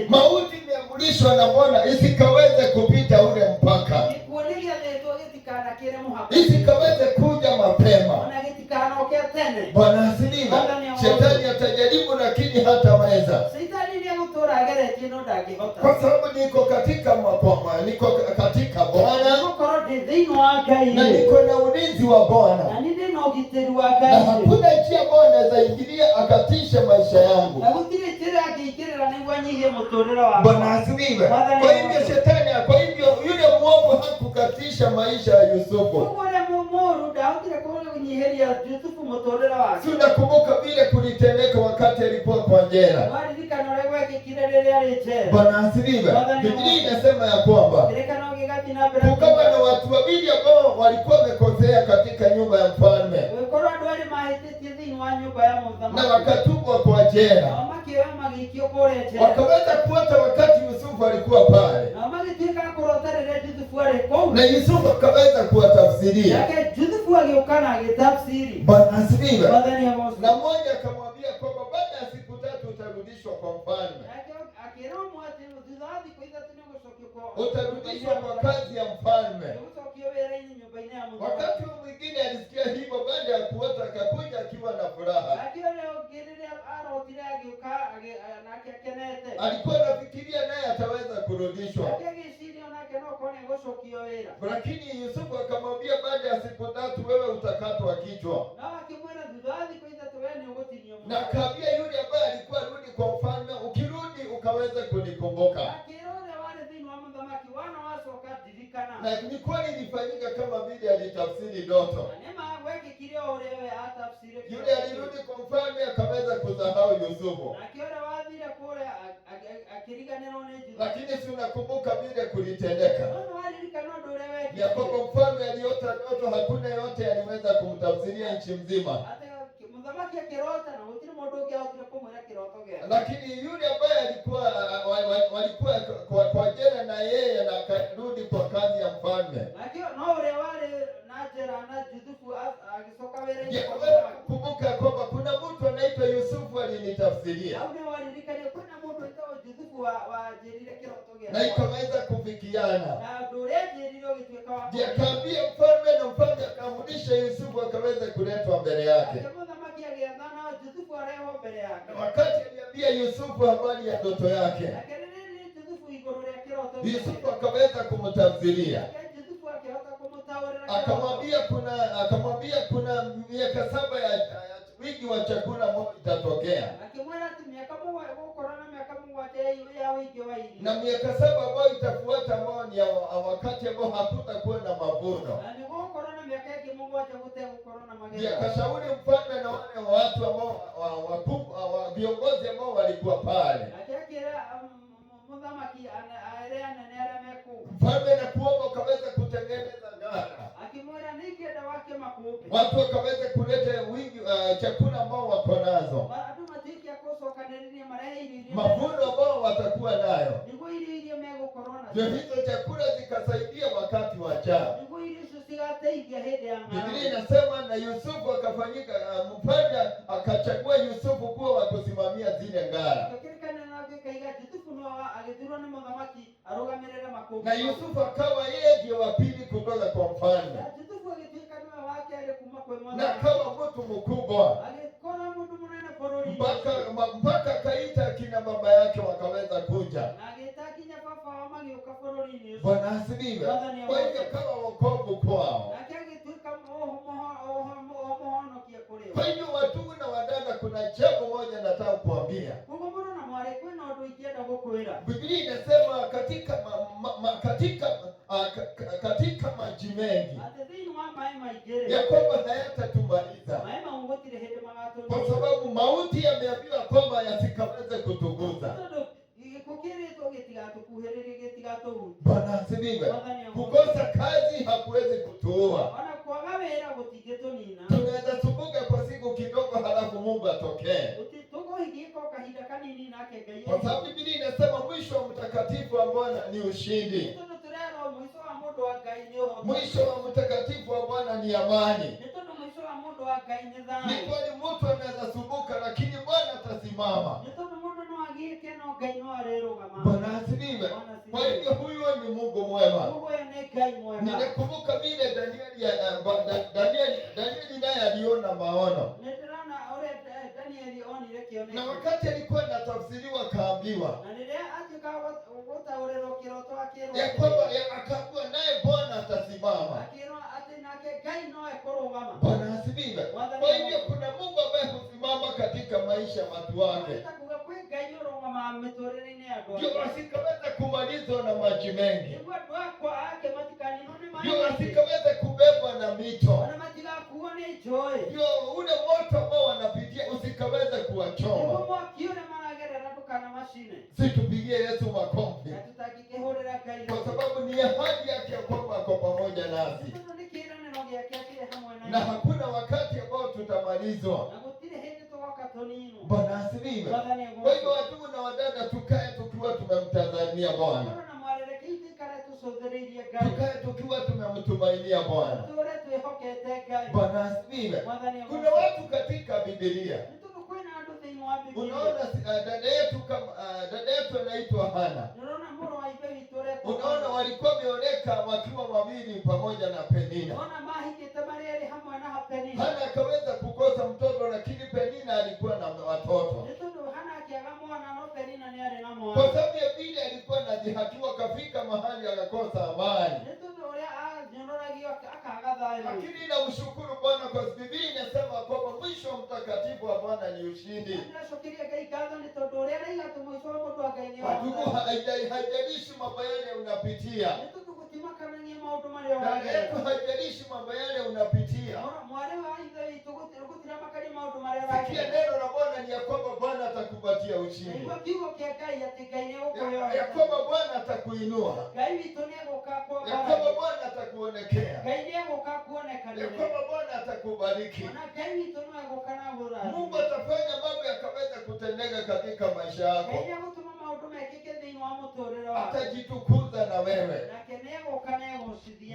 Mauti imeamrishwa na Bwana isikaweze kupita ule mpaka, isikaweze kuja mapema. Bwana asifiwe. Shetani atajaribu lakini hataweza, kwa sababu niko katika mapoma, niko katika Bwana na niko na ulinzi wa Bwana, na hakuna njia Bwana zaingilia akatisha maisha yangu. Bwana asifiwe. Kwa hivyo shetani, kwa hivyo yule mwovu hakukatisha maisha ya Yusufu. Si unakumbuka vile kulitendeka wakati alikuwa kwa jela? Bwana asifiwe. Biblia inasema ya kwamba kukawa na watu wawili ambao walikuwa wamekosea katika nyumba ya mfalme na wakatupwa kwa jela. Wakaweza kuota wakati Yusufu alikuwa pale, na Yusufu akaweza kuwatafsiria. Bwana asifiwe. Na mmoja akamwambia kwamba baada ya siku 3 utarudishwa kwa mfalme, utarudishwa kwa kazi ya mfalme. Wakati mwingine alisikia hivyo, baada ya kuota akakuja akiwa na furaha. Alikuwa anafikiria naye ataweza kurudishwa, lakini Yusufu akamwambia baada ya siku 3 wewe utakatwa kichwa. Na akaambia yule ambaye alikuwa rudi kwa mfalme, ukirudi ukaweze kunikumbuka. Na ni kweli ilifanyika kama vile alitafsiri ndoto. Yule alirudi kwa mfalme akaweza kusahau Yusufu. Lakini si unakumbuka vile kulitendeka? Ya kwamba mfalme aliota ndoto, hakuna yote aliweza kumtafsiria nchi mzima. Lakini yule ambaye walikuwa kwa jela na yeye na akarudi kwa kazi ya mfalme. Kumbuka kwamba kuna mtu anaitwa Yusufu alinitafsiria, na ikaweza kufikiana. Akaambia mfalme, na mfalme akamrudisha Yusufu akaweza kuletwa mbele yake. Na wakati aliambia Yusufu habari ya ndoto yake, Yusufu akaweza kumtafsiria. Akamwambia kuna miaka 7 ya wingi wa chakula ambao itatokea, na miaka 7 ambayo itafuata ambao ni wakati ambao hakutakuwa na mavuno. Akashauri mfalme na wale watu ambao viongozi ambao walikuwa pale. Mfalme na kuomba ukaweza kutengeneza ngara, watu wakaweza kuleta wingi chakula ambao wako nazo, mavuno ambao watakuwa nayo. Ndio hizo chakula zikasaidia wakati wa njaa. Biblia inasema na Yusufu akafanyika, mfalme akachagua Yusufu kuwa wa kusimamia zile ngara. Na Yusufu akawa yeye ndiye wa pili kutoka kwa mfalme, na akawa mtu mkubwa mpaka akaita kina baba yake wakaweza kuja. Bwana asifiwe. Kwa hivyo kama wokovu kwao. Kwa hivyo watu na wadada, kuna jambo moja nataka kuambia. Biblia inasema katika maji mengi ya kwamba hayatatumaliza, kwa sababu mauti yameambiwa kwamba yasikaweze kutuguza. Bwana asifiwe. Kukosa kazi hakuwezi kutuua. Tunaweza sumbuka kwa siku kidogo halafu Mungu atokee, kwa sababu Biblia inasema mwisho wa mtakatifu wa Bwana ni ushindi. Mwisho wa mtakatifu wa Bwana ni amani. Ni kweli mtu anaweza sumbuka, lakini Bwana atasimama. atasimama. Bwana asifiwe. Kwa hivyo huyo ni Mungu mwema. Ninakumbuka vile Danieli naye aliona maono. Na wakati alikuwa anatafsiriwa kaambiwa ya kwamba akaambiwa naye Bwana atasimama. Bwana asifiwe. Kwa hivyo kuna Mungu ambaye husimama katika maisha ya watu wake, ndio asikaweza kumalizwa na maji mengi, ndio asikaweza kubebwa na mito, ndio ule moto ambao wanapitia usikaweza kuwachoma. Situpigie Yesu makofi, kwa sababu ni ahadi yake ya kwamba ako pamoja nasi, na hakuna wakati ambao tutamalizwa. Bwana asifiwe. Kwa hivyo watu na wadada, tukae tukiwa tumemtazamia Bwana, tukae tukiwa tumemtumainia Bwana. Bwana asifiwe. Kuna watu katika Biblia, unaona dada yetu anaitwa Hana. Unaona walikuwa wameoleka wakiwa wawili pamoja na Penina. Hana akaweza kukosa mtoto, lakini Penina alikuwa na watoto. Kwa sababu ya vile alikuwa anadhihakiwa, kafika mahali akakosa amani. Lakini namshukuru Bwana kwa sababu Biblia inasema kwamba mwisho mtakatifu wa Bwana ni ushindi. Haijalishi mambo yale unapitia, haijalishi mambo yale unapitia, sikia neno la Bwana ni ya kwamba Bwana atakupatia ushindi, ya kwamba Bwana atakuinua, ya kwamba Bwana atakuonekea, ya kwamba Bwana atakubariki. Mungu atafanya mambo yakaweza kutendeka katika maisha yako, atajitukuza na wewe.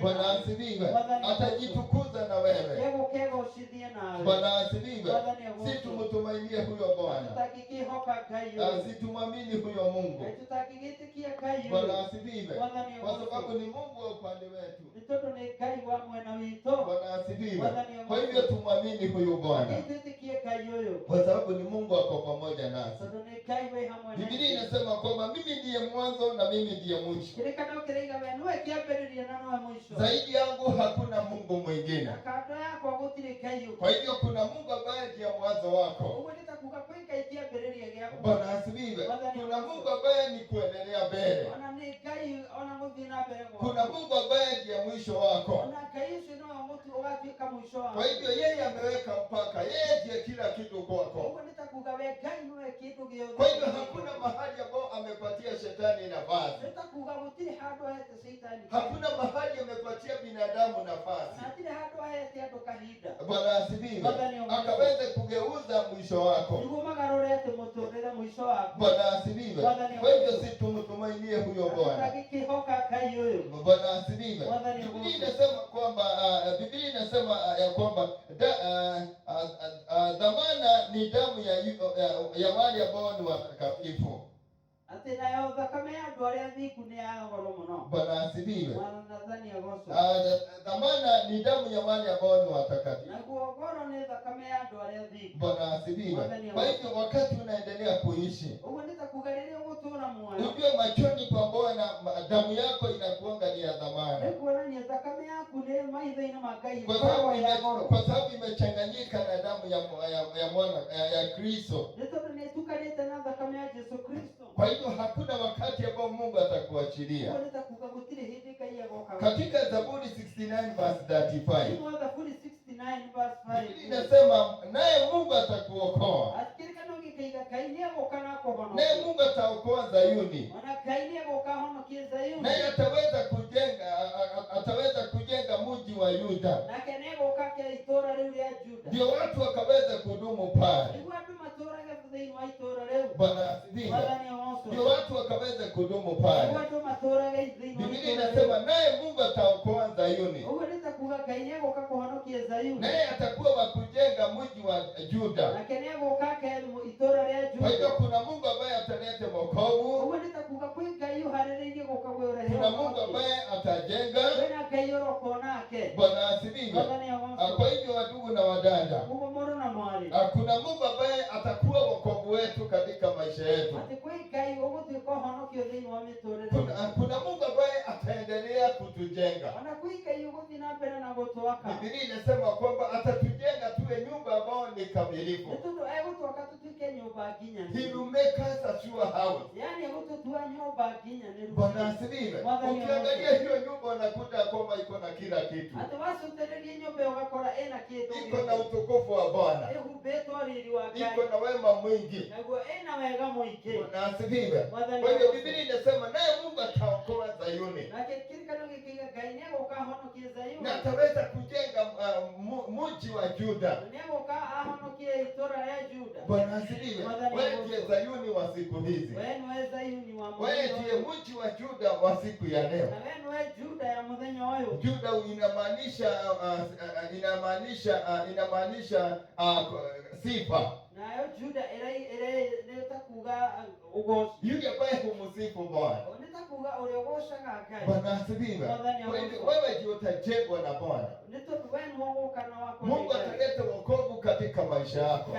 Bwana asifiwe. Atajitukuza na wewe. Bwana asifiwe. Si tumtumainie huyo Bwana, asitumwamini huyo Mungu. Bwana asifiwe, kwa sababu ni Mungu wa upande wetu. Bwana asifiwe. Kwa hivyo tumwamini huyo Bwana, kwa sababu ni Mungu ako pamoja nasi. Biblia inasema kwamba mimi ndiye mwanzo na mimi ndiye mwisho, zaidi yangu hakuna Mungu mwingine. Kwa hivyo kuna Mungu ambaye ndiye mwanzo wako. Bwana asifiwe. Kuna Mungu ambaye ni kuendelea mbele, kuna Mungu ambaye ndiye mwisho wako. Kwa hivyo yeye ameweka mpaka, yeye ndiye kila kitu kwako. Kwa hivyo hakuna mahali ambao amepatia shetani nafasi, hakuna mahali amepatia binadamu nafasi. Bwana asifiwe. Akaweze kugeuza mwisho wako. Bwana asifiwe. Kwa hivyo si tumtumainie huyo Bwana. Bwana asifiwe. Biblia inasema kwamba ya kwamba dhamana ni damu ya wale ambao ni watakatifu. Bwana asifiwe. Dhamana ni damu ya wale ambao ni watakatifu. Bwana asifiwe. Kwa hivyo wakati unaendelea kuishi, ujue machoni pa Bwana damu yako inakuanga ni ya dhamana, kwa sababu imechanganyika na damu ya mwana ya Kristo. Kwa hivyo hakuna wakati ambao Mungu atakuachilia. Katika Zaburi 69 verse 35 inasema naye Mungu atakuokoa, naye Mungu ataokoa Zayuni, naye ataweza kujenga mji wa Yuda, ndio watu wakaweza kudumu pale. Bwana asifiwe. Ndio watu wakaweza kudumu pale. Biblia inasema naye Mungu ataokoa Zayuni, naye atakuwa wa kujenga mji wa Juda. Kwa hivyo kuna Mungu ambaye ataleta wokovu, kuna Mungu ambaye atajenga. Bwana asifiwe. Kwa hivyo ndugu na wadada, kuna Mungu ambaye atakuwa wokovu wetu katika maisha yetu. Kuna Mungu ambaye ataendelea kutujenga. Biblia inasema kwamba atatujenga tuwe nyumba ambao ni kamilifu. He will make us a sure house. Bwana asifiwe. Ukiangalia hiyo nyumba unakuta kwamba iko na kila kitu. Iko na utukufu wa Bwana. Iko na wema mwingi. Bwana asifiwe. Kwa hiyo Biblia inasema naye Mungu ataokoa Zayuni. Na ataweza kujenga mji wa Juda. Bwana asifiwe. Wewe ndiye Zayuni wa siku hizi. Wewe ndiye mji wa Juda wa siku ya leo. Juda inamaanisha sifa. Nayo Juda netakuga ugosi. Yule ambaye humsifu Bwana. Netakuga uliogosha ngakai. Bwana asifiwe. Wewe ndio utajengwa na Bwana. Mungu ataleta wokovu katika maisha yako.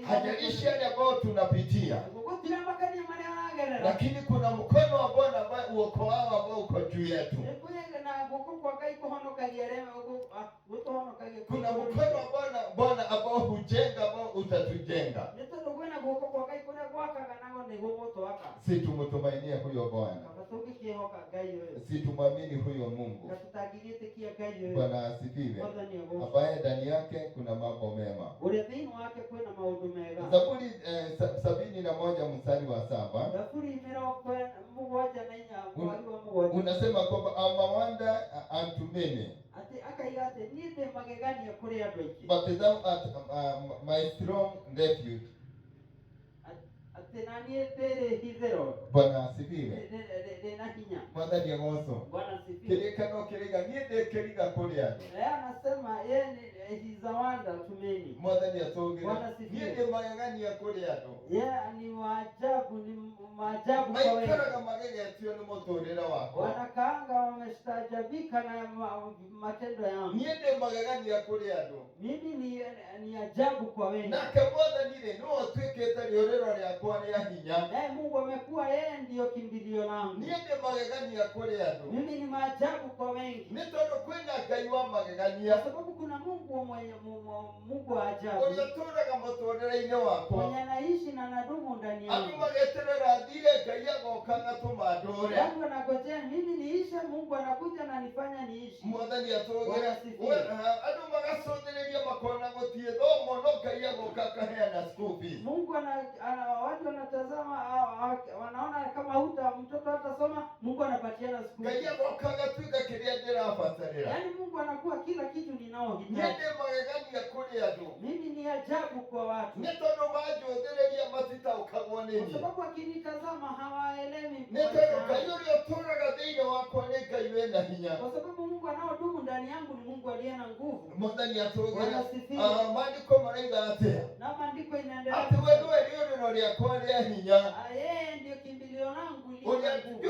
Hajalishi yale ambayo tunapitia. Lakini kuna mkono wa Bwana ambaye uokoao ambao uko juu yetu. Kuna mkono wa Bwana ambao hujenga, ambao utatujenga. Si tumtumainie huyo Bwana. Si tumwamini huyo Mungu. Bwana asifiwe. Ambaye ndani yake kuna mambo mema. Zaburi 71 mstari wa 7. Unasema kwamba amawanda unto many. But thou art my strong refuge. Bwana asifiwe. Mwadhani ya goso. Kirekano kirega niende kiriga kuria. Anasema yeye is a wonder to many. Mwadhani ya toge. Niende magagani ya kuria ndo. Ni waajabu, ni maajabu kwa wewe. Maikaraga magenge yatio ni motorera wako. Wanakaanga wamestajabika na matendo yangu. Niende magagani ya kuria ndo. Mimi ni ajabu kwa wewe. Na kabodha nile no tweketa liorero ya kwa ya hinya. Mungu amekuwa yeye ndio kimbilio langu. Niende magagani ya kuria ndo. Mimi ni maajabu kwa wengi. Nitondo kwenda kaiwa magagani ya. Sababu kuna Mungu mwenye Mungu wa ajabu. Uliyotora kama motorera ine wako. Mwenye anaishi na nadumu ndani yangu. Akumageterera dire kayago kana tumadore. Mungu anagojea mimi niishe, Mungu anakuja na nifanya niishi. Mwadhani atogera. Adu magasondereria makona gotie do mono kayago kakahea na school fees. Mungu watu wanatazama wanaona kama mtoto hatasoma, Mungu anapatiana school fees. Kayago kagatwika kiria ndira afatarira. Yaani Mungu anakuwa kila kitu ninaohitaji. Niende magagani ya kuria tu. Mimi ni ajabu kwa watu. Netono majo ndereria matita ukagone ni. Kwa sababu akinitazama hawaelewi. Netono kayori otora gadeina wako neka iwenda hinya. Kwa sababu Mungu anaodumu ndani yangu ni Mungu aliye na nguvu. Mondani atogera. Maandiko maraiga ate. Na maandiko inaendelea. Ate wewe ndio ndio kwa hinya. Yeye ndio kimbilio langu lile.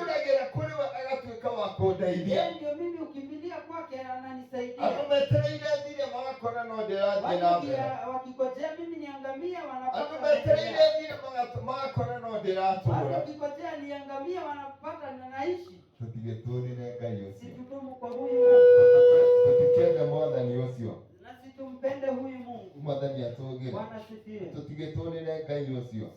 Unajua kule agatweka wako ndaidia. Yeye ndio mimi ukimbilia kwake ananisaidia. Ametere ile zile magakora no ndiraje na wakikojea mimi niangamia wanapata. Ametere ile zile magakora no ndiratura. Wakikojea niangamia wanapata na naishi. Tukigetoni na Ngai ucio. Situtumu kwa huyu. Tukienda mwana ni ucio. Tumpende huyu Mungu. Mwadhani atogera. Bwana sifiwe. Tutigetone na Ngai ucio.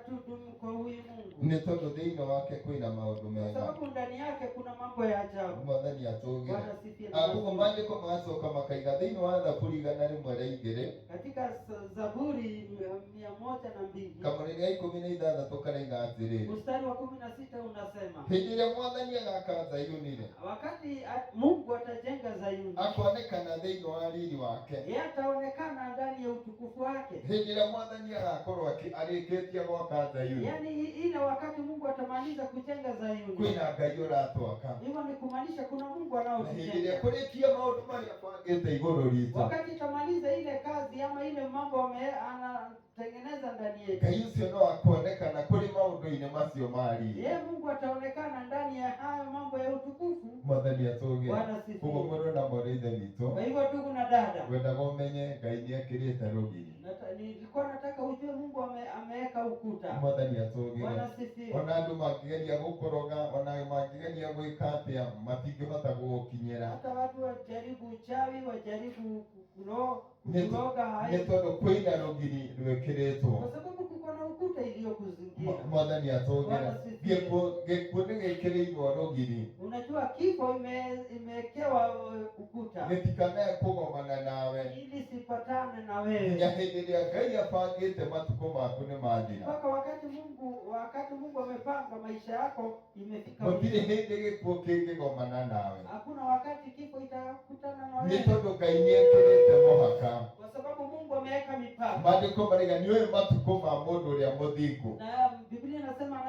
Tudumu kwa huyu Mungu. Ni tondu thiini wake kwina maundu mega. Sababu ndani yake kuna mambo ya ajabu. Mwadhani atogera. Bwana sifiwe. Hapo maandiko masoka makaiga thiini wa Zaburi 102. Katika Zaburi 102 12. Kama ni 16 kana atiriri. Mstari wa 16 unasema. Hindire mwathani agaka Zayuni ile. Wakati Mungu atajenga Zayuni. Akonekana thĩinĩ wa riri wake. Yeye ataonekana ndani ya utukufu wake. Hindire mwathani agakorwo arĩkĩtie gwaka Zayuni. Yaani ile wakati Mungu atamaliza kujenga Zayuni. Kwĩna Ngai ũratwaka. Hivyo ni kumaanisha kuna Mungu anaotujenga. Hindire kũrĩkia maũndũ marĩa kwagĩte igũrũ ritũ. Wakati tamaliza ile kazi ama ile mambo anatengeneza ndani yetu. Ngai ũcio no akonekana kũrĩ maũndũ-inĩ macio mari. Yeye Mungu ataonekana ndani ya hayo mambo ya utukufu. Mwathani atũgĩre. Bwana sifiwe. Koguo mũrũ na mũrũ ithe witũ. Kwa hivyo ndugu na dada, wendaga ũmenye Ngai nĩekĩrĩte rũgiri. Nilikuwa nataka ujue Mungu ameweka ukuta. Mwathani atũgĩre. Bwana sifiwe. Ona andũ mangĩgeria gũkoroga, ona mangĩgeria gwĩka atĩa, matingĩhota gũgũkinyĩra. Hata watu wajaribu uchawi, wajaribu kuroga hayo. Nĩ tondũ kwĩna rũgiri rwĩkĩrĩtwo. Kwa sababu kuko na ukuta iliyokuzingira. Mwathani atũgĩre. Gĩkuũ nĩgĩkĩrĩirwo rũgiri. Unajua kifo imewekewa ukuta. Gĩtikanae kũgomana nawe. Ili sipatane na wewe. Nginya hĩndĩ ĩrĩa Ngai abangĩte matukũ maku nĩ mathira. Mpaka wakati Mungu amepanga maisha yako imefika. Gũtirĩ hĩndĩ gĩkuũ kĩngĩgomana nawe. Hakuna wakati kifo itakutana na wewe. Nĩ tondũ Ngai nĩekĩrĩte mũhaka. Kwa sababu Mungu ameweka mipaka. Maandĩko maraiga nĩoĩ matukũ ma mũndũ ũrĩa mũthingu. Na Biblia inasema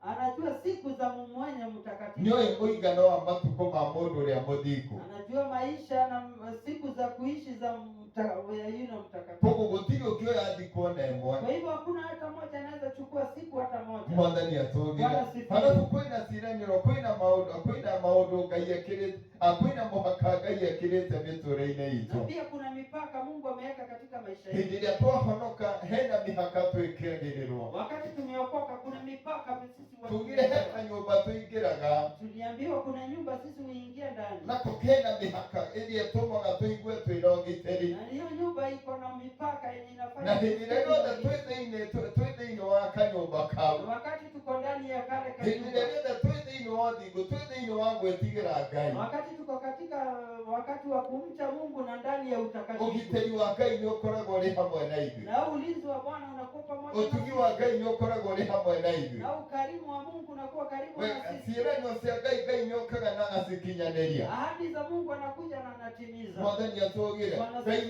anajua siku za mwenye mtakatifu. Nĩoĩ mũigano wa matukũ ma mũndũ ũrĩa mũthingu. Anajua maisha na siku za kuishi za yule mtakatifu. Koguo gũtirĩ ũngĩoya thikũ ona ĩmwe. Kwa hivyo hakuna hata mmoja anaweza chukua siku hata moja. Mwathani atũgĩre. Halafu kwĩna ciĩranĩro, kwĩna maũndũ Ngai ekĩrĩte, kwĩna mũhaka Ngai ekĩrĩte mĩtũrĩre-inĩ itũ. Na pia kuna mipaka Mungu ameweka katika maisha yetu. Hĩndĩ ĩrĩa twahonoka hena mĩhaka twĩkĩragĩrĩrwo. Wakati tumeokoka kuna mipaka sisi watu. Tugire hena nyũmba tũingĩraga. Tuliambiwa kuna nyumba sisi huingia ndani. Nako kena mĩhaka ĩrĩa ĩtũmaga tũigue twĩna ũgitĩri. Na hiyo nyumba iko na mipaka yenye inafanya. Na hĩndĩ ĩrĩa yothe twĩ thĩinĩ wa kanyũmba kau. Wakati tuko ndani ya kale kanyũmba. Hĩndĩ ĩrĩa yothe twĩ thĩinĩ wa ũthingu, twĩ thĩinĩ wa gwĩtigĩra Ngai. Wakati tuko katika wakati wa kumcha Mungu na ndani ya utakatifu. Ũgitĩri wa Ngai nĩ ũkoragwo ũrĩ hamwe na ithuĩ. Na ulinzi wa Bwana unakuwa pamoja na sisi. Ũtugi wa Ngai nĩ ũkoragwo ũrĩ hamwe na ithuĩ. Na ukarimu wa Mungu unakuwa karibu na sisi. Ciĩranĩro cia Ngai nĩ ũkaga na agacikinyanĩria. Ahadi za Mungu anakuja na anatimiza. Mwathani atũgĩre. Ngai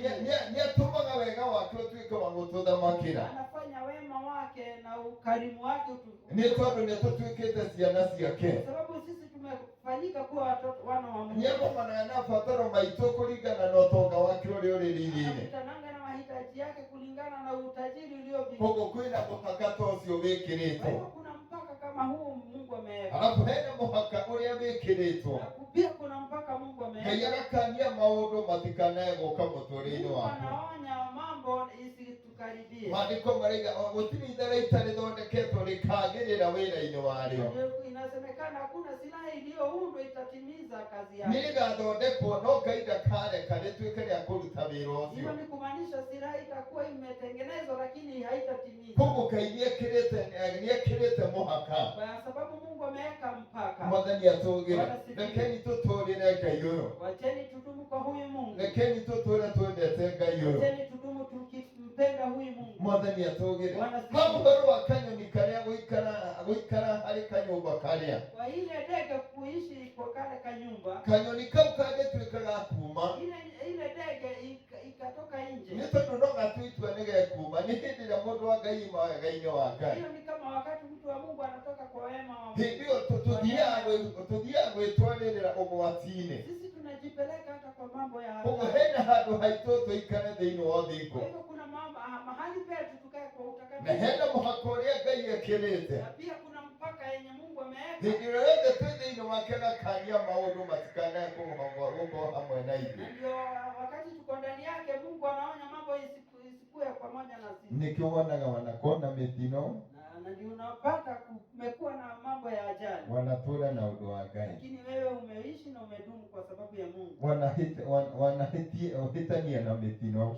nĩ atũmaga wega wake ũtuĩke wa gũtũthamakĩra. Anafanya wema wake na ukarimu wake nĩ tondũ nĩ tũtuĩkĩte ciana ciake. Kwa sababu sisi tumefanyika kuwa watoto wana wa Mungu. Nĩegomanaga na bataro maitũ kũringana na ũtonga wake ũrĩa ũrĩ riri-inĩ. Tananga na mahitaji yake kulingana na utajiri uliobiki. Koguo kwĩna mũhaka ta ũcio wĩkĩrĩtwo. Kuna mpaka kama huu Mungu ameweka. Halafu hena mũhaka ũrĩa wĩkĩrĩtwo. Pia kuna mpaka Mungu ameweka. Ngai agakania maũndũ matikanae gũka mũtũrĩre waku. Anaonya mambo isitukaribie. Maandĩko maraiga gũtirĩ ithara itarĩthondeketwo rĩkagĩrĩra wĩra-inĩ warĩo. Inasemekana hakuna silaha iliyoundwa itatimiza kazi yake. Nĩrĩgathondekwo no Ngai ndakareka rĩtuĩke rĩa kũruta wĩra ũcio. Hiyo ni kumaanisha silaha itakuwa imetengenezwa lakini haitatimiza. Koguo Ngai nĩekĩrĩte mũhaka. Kwa sababu Mungu ameweka mpaka. Mwathani atũgĩre. Rekeni tũtũũrĩre Ngai ũyũ. Wacheni tudumu kwa huyu Mungu. Rekeni tũtũũre twendete Ngai ũyũ. Wacheni tudumu tukimpenda huyu Mungu. Mwathani atũgĩre. Ha ũhoro wa kanyoni karĩa gũikara harĩ kanyũmba karĩa. Kwa ile ndege kuishi kwa kale kanyumba. Kanyoni kau kangĩtuĩka ga kuuma. Ile ndege ikatoka nje. Nĩ tondũ no gatuitua nĩ gekuma. Nĩ hĩndĩ ĩrĩa mũndũ wa Ngai ima wega-inĩ wa Ngai. Hiyo ni kama wakati mtu wa Mungu anatoka kwa wema wa Mungu. Hĩndĩ ĩyo tũthiaga gwĩtwarĩrĩra ũgwati-inĩ. Sisi tunajipeleka hata kwa mambo ya hatari. Koguo hena handũ haitũ tũikare thĩinĩ wa ũthingu. Kwa hivyo kuna mahali petu tukae kwa utakatifu. Na hena mũhaka ũrĩa Ngai ekĩrĩte. Na pia kuna mpaka yenye Mungu ameweka. Hĩndĩ ĩrĩa yothe twĩ thĩinĩ wake agakania maũndũ matikanae gũkorwo hamwe na ithuĩ. Ndio wakati tuko ndani yake Mungu anaonya mambo isikue pamoja na sisi. Nĩkĩo wonaga wanakona mĩtino. Na ndio unapata kumekuwa na mambo ya ajali. Wanatũũra na ũndũ wa Ngai. Lakini wewe umeishi na umedumu kwa sababu ya Mungu. Wanahĩtania na mĩtino.